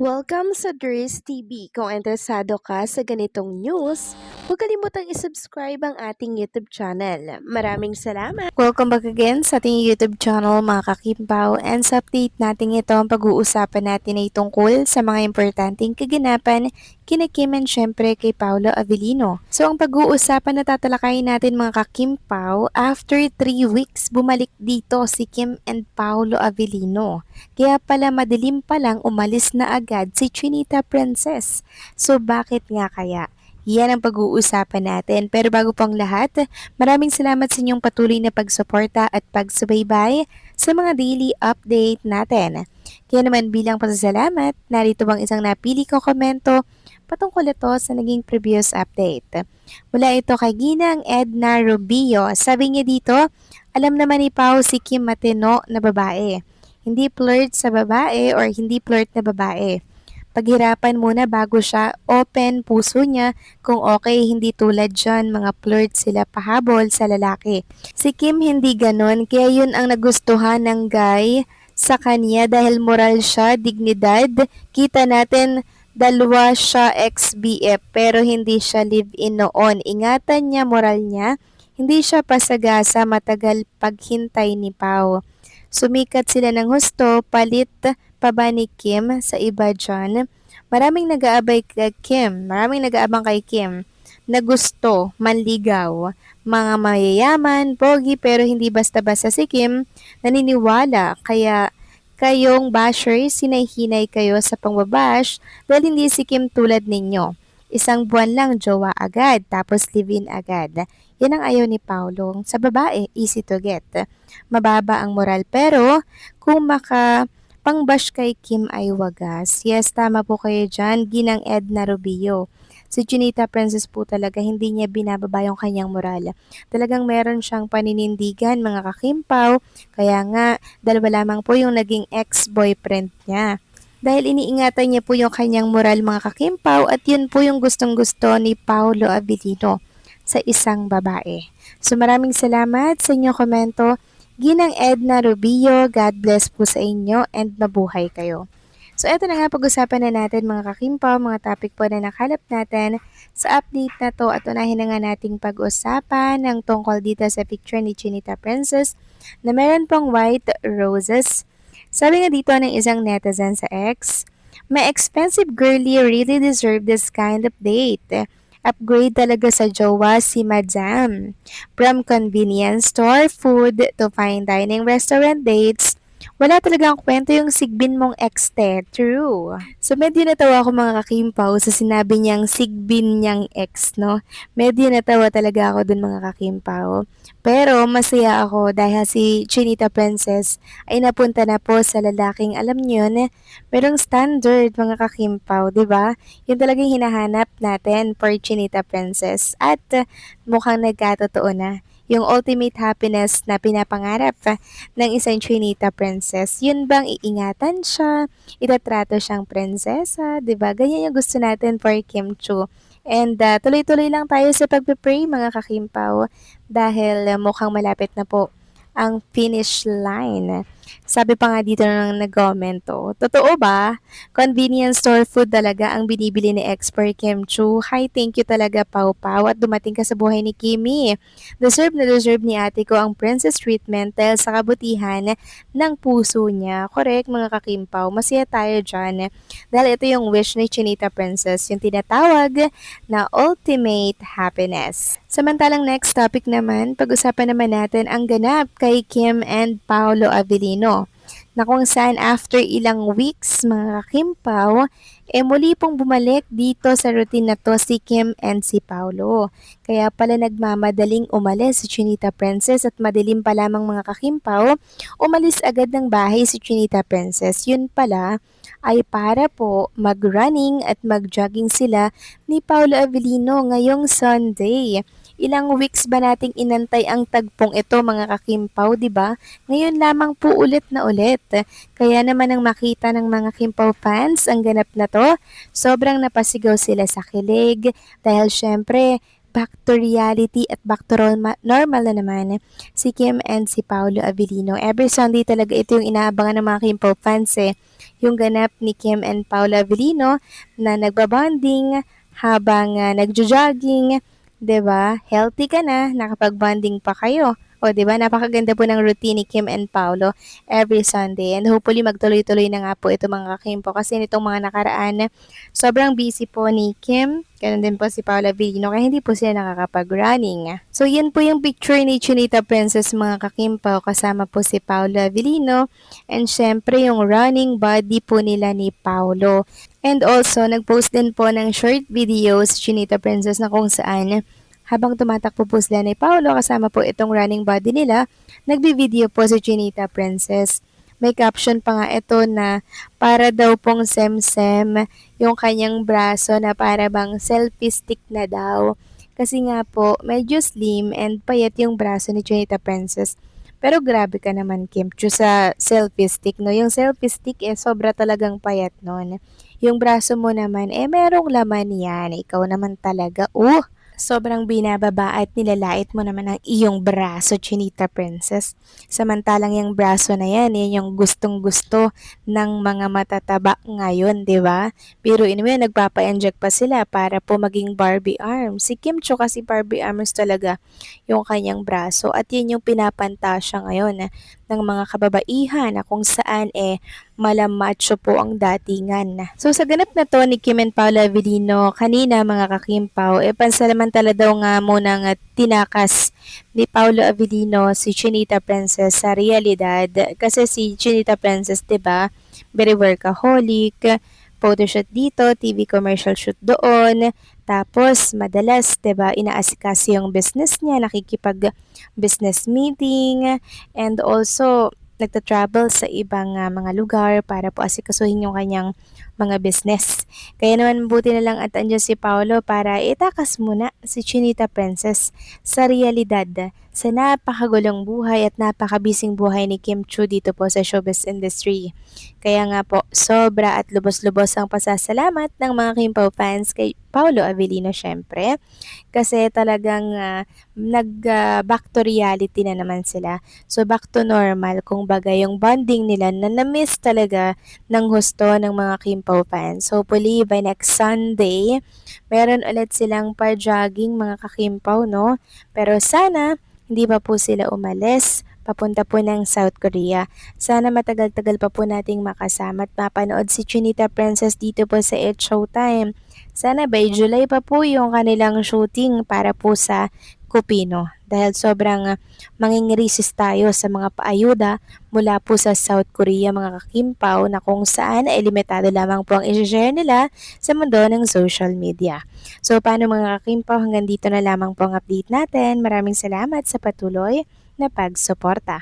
Welcome sa Dries TV. Kung interesado ka sa ganitong news, huwag kalimutang isubscribe ang ating YouTube channel. Maraming salamat! Welcome back again sa ating YouTube channel mga kakimpaw, and sa update natin ito ang pag-uusapan natin ay tungkol sa mga importanteng kaganapan kina Kim and syempre kay Paolo Avellino. So ang pag-uusapan na tatalakayin natin mga kakimpaw, after 3 weeks bumalik dito si Kim and Paolo Avellino. Kaya pala madilim pa lang umalis na agad si Chinita Princess. So bakit nga kaya? Yan ang pag-uusapan natin. Pero bago pang lahat, maraming salamat sa inyong patuloy na pagsuporta at pagsubaybay sa mga daily update natin. Kaya naman bilang pasasalamat, narito bang isang napili ko komento patungkol ito sa naging previous update. Mula ito kay Ginang Edna Rubio. Sabi niya dito, alam naman ni Pao si Kim matino na babae. Hindi flirt sa babae or hindi flirt na babae. Paghirapan muna bago siya open puso niya kung okay, hindi tulad dyan mga flirt sila pahabol sa lalaki. Si Kim hindi ganon, kaya yun ang nagustuhan ng guy sa kanya dahil moral siya, dignidad. Kita natin dalawa siya ex-BF pero hindi siya live-in noon. Ingatan niya moral niya, hindi siya pasagasa matagal paghintay ni Pao. Sumikat sila ng husto, palit pa ba ni Kim sa iba dyan? Maraming nag-aabang kay Kim na gusto manligaw. Mga mayayaman, pogi pero hindi basta-basta si Kim naniniwala, kaya kayong bashers, sinay-hinay kayo sa pangbabash dahil hindi si Kim tulad ninyo. Isang buwan lang jowa agad, tapos live-in agad. Yan ang ayaw ni Paolo. Sa babae, easy to get. Mababa ang moral pero kung pangbash kay Kim ay wagas. Yes, tama po kayo dyan. Ginang Edna Rubio. Si Chinita Princess po talaga, hindi niya binababa yung kanyang moral. Talagang meron siyang paninindigan mga kakimpaw. Kaya nga, dalawa lamang po yung naging ex-boyfriend niya. Dahil iniingatan niya po yung kanyang moral mga kakimpaw at yun po yung gustong-gusto ni Paolo Avellino sa isang babae. So maraming salamat sa inyong komento. Ginang Edna Rubio, God bless po sa inyo and mabuhay kayo. So eto na nga, pag-usapan na natin mga kakimpaw, mga topic po na nakalap natin sa update na to at unahin na nga nating pag-usapan ng tungkol dito sa picture ni Chinita Princess na meron pong white roses. Sabi nga dito ng isang netizen sa X, "My expensive girlie really deserve this kind of date. Upgrade talaga sa jowa si Madam. From convenience store food to fine dining restaurant dates, wala talagang kwento yung sigbin mong ex-te. True." So medyo natawa ako mga kakimpaw sa sinabi niyang sigbin niyang ex, no? Medyo natawa talaga ako dun mga kakimpaw. Pero masaya ako dahil si Chinita Princess ay napunta na po sa lalaking alam niyo na merong standard mga kakimpaw, di ba? Yun talagang hinahanap natin for Chinita Princess at mukhang nagkatotoo na. Yung ultimate happiness na pinapangarap ng isang Chinita Princess. Yun bang iingatan siya, itatrato siyang prinsesa, di ba? Ganyan yung gusto natin for Kim Chu. And tuloy-tuloy lang tayo sa pagpe-pray mga kakimpaw dahil mukhang malapit na po ang finish line. Sabi pa nga dito ng nag-commento, totoo ba? Convenience store food talaga ang binibili ni Expert Kim Chu. Hi, thank you talaga Pau Pau at dumating ka sa buhay ni Kimi. Deserve na deserve ni ate ko ang princess treatment dahil sa kabutihan ng puso niya. Correct mga kakimpaw, masaya tayo dyan. Dahil ito yung wish ni Chinita Princess, yung tinatawag na ultimate happiness. Samantalang next topic naman, pag-usapan naman natin ang ganap kay Kim and Paolo Avellino na kung saan after ilang weeks mga kakimpaw, muli pong bumalik dito sa routine na to si Kim and si Paolo. Kaya pala nagmamadaling umalis si Chinita Princess at madilim pa lamang mga kakimpaw, umalis agad ng bahay si Chinita Princess. Yun pala ay para po mag-running at mag-jogging sila ni Paolo Avellino ngayong Sunday. Ilang weeks ba nating inantay ang tagpong ito mga kakimpaw, di ba? Ngayon lamang po ulit na ulit. Kaya naman ang makita ng mga Kimpaw fans ang ganap na to, sobrang napasigaw sila sa kilig dahil syempre back to reality at back to normal na naman si Kim and si Paolo Avellino. Every Sunday talaga ito yung inaabangan ng mga Kim Pop fans yung ganap ni Kim and Paolo Avellino na nagbabonding habang nagjo-jogging, 'di ba? Healthy ka na, nakapag-bonding pa kayo. O, 'di ba? Napakaganda po ng routine ni Kim and Paolo every Sunday. And hopefully magtuloy-tuloy na nga po ito mga Kim po kasi nitong mga nakaraan sobrang busy po ni Kim. Ganun din po si Paula Villino kaya hindi po sila nakakapag-running. So yan po yung picture ni Chinita Princess mga kakimpaw kasama po si Paula Villino and syempre yung running body po nila ni Paulo. And also nag-post din po ng short videos Chinita Princess na kung saan habang tumatakbo po sila ni Paulo kasama po itong running body nila, nagbi-video po si Chinita Princess. May caption pa nga ito na para daw pong sem-sem yung kanyang braso na para bang selfie stick na daw. Kasi nga po, medyo slim and payat yung braso ni Chinita Princess. Pero grabe ka naman, Kim, sa selfie stick, no? Yung selfie stick, sobra talagang payat nun. Yung braso mo naman, merong laman yan. Ikaw naman talaga, sobrang binababa at nilalait mo naman ang iyong braso, Chinita Princess. Samantalang yung braso na yan yung gustong-gusto ng mga matataba ngayon, di ba? Pero anyway, nagpapa-inject pa sila para po maging Barbie arms. Si Kim Cho kasi Barbie arms talaga yung kanyang braso at yun yung pinapantasya ngayon ng mga kababaihan na kung saan malamacho po ang datingan. So sa ganap na to ni Kim and Paolo Avellino, kanina mga kakimpaw, pansamantala daw nga muna nga tinakas ni Paolo Avellino si Chinita Princess sa realidad. Kasi si Chinita Princess, 'di ba, very workaholic, photoshoot dito, TV commercial shoot doon, tapos madalas, 'di ba, inaasikaso yung business niya, nakikipag business meeting, and also nagta-travel sa ibang mga lugar para po asikasuhin yung kanyang mga business. Kaya naman buti na lang at andyan si Paolo para itakas muna si Chinita Princess sa realidad sa napakagulong buhay at napakabising buhay ni Kim Chu dito po sa showbiz industry. Kaya nga po, sobra at lubos-lubos ang pasasalamat ng mga Kim Pao fans kay Paolo Avellino syempre. Kasi talagang back to reality na naman sila. So back to normal, kung bagay yung bonding nila na na-miss talaga ng husto ng mga Kim Pao fans. Hopefully by next Sunday, meron ulit silang pa-jogging mga kakimpaw, no? Pero sana, hindi pa po sila umalis papunta po ng South Korea. Sana matagal-tagal pa po nating makasama at mapanood si Chinita Princess dito po sa It Showtime. Sana by July pa po yung kanilang shooting para po sa Cupino. Dahil sobrang mangingirisis tayo sa mga paayuda mula po sa South Korea mga kakimpaw na kung saan ay limitado lamang po ang i-share nila sa mundo ng social media. So paano mga kakimpaw, hanggang dito na lamang po ang update natin. Maraming salamat sa patuloy na pagsuporta.